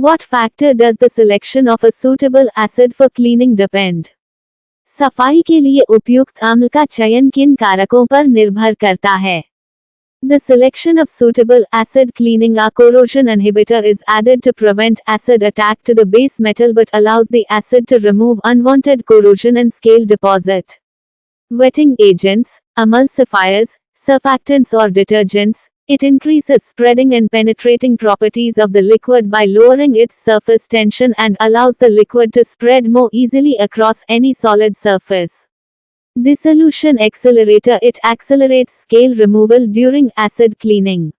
What factor does the selection of a suitable acid for cleaning depend? सफाई के लिए उपयुक्त अम्ल का चयन किन कारकों पर निर्भर करता है? The selection of suitable acid cleaning a corrosion inhibitor is added to prevent acid attack to the base metal but allows the acid to remove unwanted corrosion and scale deposit. Wetting agents, emulsifiers, surfactants or detergents. It increases spreading and penetrating properties of the liquid by lowering its surface tension and allows the liquid to spread more easily across any solid surface. Dissolution accelerator. It accelerates scale removal during acid cleaning.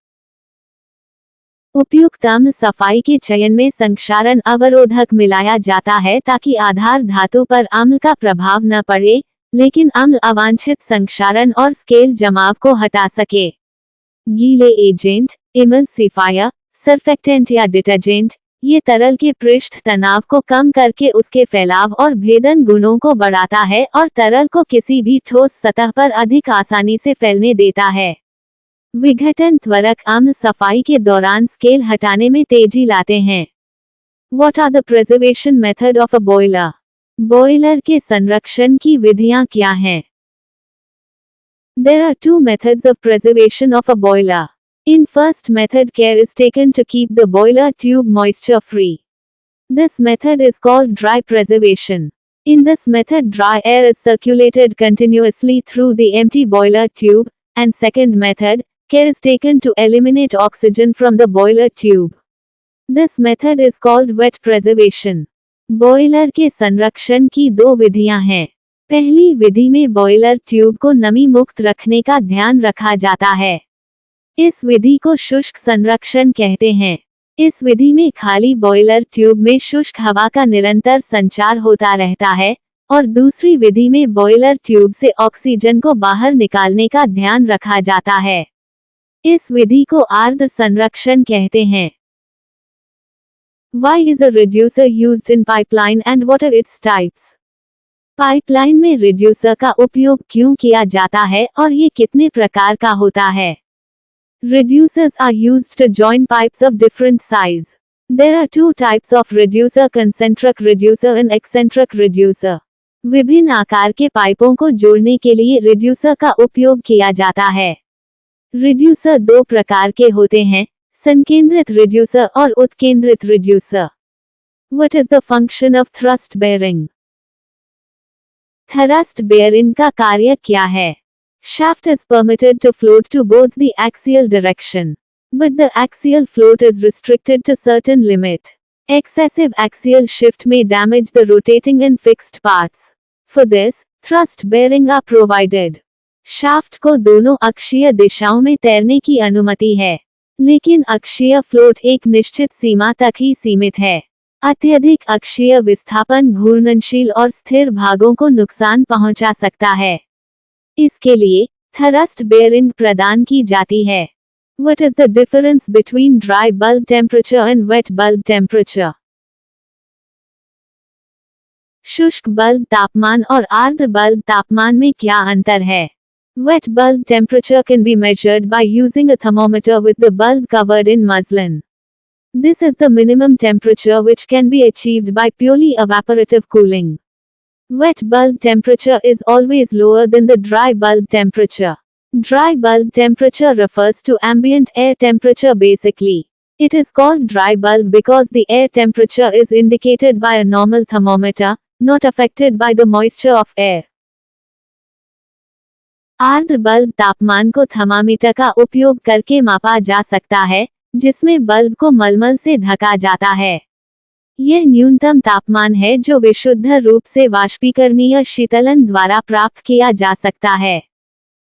उपयुक्त अम्ल सफाई के चयन में संक्षारण अवरोधक मिलाया जाता है ताकि आधार धातु पर अम्ल का प्रभाव न पड़े, लेकिन अम्ल अवांछित संक्षारण और स्केल जमाव को हटा सके। गीले एजेंट, इमल्सिफायर, सरफेक्टेंट या डिटर्जेंट, ये तरल के पृष्ठ तनाव को कम करके उसके फैलाव और भेदन गुणों को बढ़ाता है और तरल को किसी भी ठोस सतह पर अधिक आसानी से फैलने देता है। विघटन त्वरक अम्ल सफाई के दौरान स्केल हटाने में तेजी लाते हैं। What are the preservation method of a boiler? Boiler के संरक्षण की विधियां क्या हैं? There are two methods of preservation of a boiler. In first method, care is taken to keep the boiler tube moisture free. This method is called dry preservation. In this method, dry air is circulated continuously through the empty boiler tube, and second method, care is taken to eliminate oxygen from the boiler tube. This method is called wet preservation. Boiler के संरक्षण की दो विधियां हैं। पहली विधि में boiler tube को नमी मुक्त रखने का ध्यान रखा जाता है। इस विधि को शुष्क संरक्षण कहते हैं। इस विधि में खाली बॉयलर ट्यूब में शुष्क हवा का निरंतर संचार होता रहता है, और दूसरी विधि में बॉयलर ट्यूब से ऑक्सीजन को बाहर निकालने का ध्यान रखा जाता है। इस विधि को आर्द्र संरक्षण कहते हैं। Why is a reducer used in pipeline and what are its types? Pipeline में रिड्यूसर का उपयोग क्यों किया जाता है और ये कितने प्रकार का होता है? Reducers are used to join pipes of different size. There are two types of reducer: concentric reducer and eccentric reducer. विभिन्न आकार के पाइपों को जोड़ने के लिए रिड्यूसर का उपयोग किया जाता है। रिड्यूसर दो प्रकार के होते हैं, संकेंद्रित रिड्यूसर और उत्केंद्रित reducer. What is the function of thrust bearing? Thrust bearing का कार्य क्या है? Shaft is permitted to float to both the axial direction, but the axial float is restricted to certain limit. Excessive axial shift may damage the rotating and fixed parts. For this, thrust bearing are provided. Shaft को दोनों अक्षीय दिशाओं में तैरने की अनुमति है, लेकिन अक्षीय फ्लोट एक निश्चित सीमा तक ही सीमित है। अत्यधिक अक्षीय विस्थापन घूर्णनशील और स्थिर भागों को नुकसान पहुंचा सकता है। इसके लिए थ्रस्ट बेयरिंग प्रदान की जाती है। What is the difference between dry bulb temperature and wet bulb temperature? शुष्क बल्ब तापमान और आर्द्र बल्ब तापमान में क्या अंतर है? Wet bulb temperature can be measured by using a thermometer with the bulb covered in muslin. This is the minimum temperature which can be achieved by purely evaporative cooling. Wet bulb temperature is always lower than the dry bulb temperature. Dry bulb temperature refers to ambient air temperature basically. It is called dry bulb because the air temperature is indicated by a normal thermometer, not affected by the moisture of air. आर्द्र bulb तापमान को thermometer का उपयोग करके मापा जा सकता है, जिसमें बल्ब को मलमल से ढका जाता है। यह न्यूनतम तापमान है जो विशुद्ध रूप से वाष्पीकरणीय शीतलन द्वारा प्राप्त किया जा सकता है।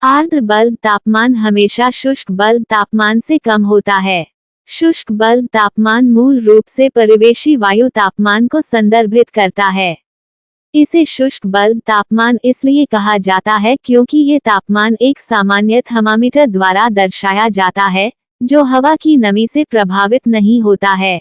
आर्द्र बल्ब तापमान हमेशा शुष्क बल्ब तापमान से कम होता है। शुष्क बल्ब तापमान मूल रूप से परिवेशी वायु तापमान को संदर्भित करता है। इसे शुष्क बल्ब तापमान इसलिए कहा जाता है क्योंकि ये तापमान एक सामान्य थर्मामीटर द्वारा दर्शाया जाता है, जो हवा की नमी से प्रभावित नहीं होता है।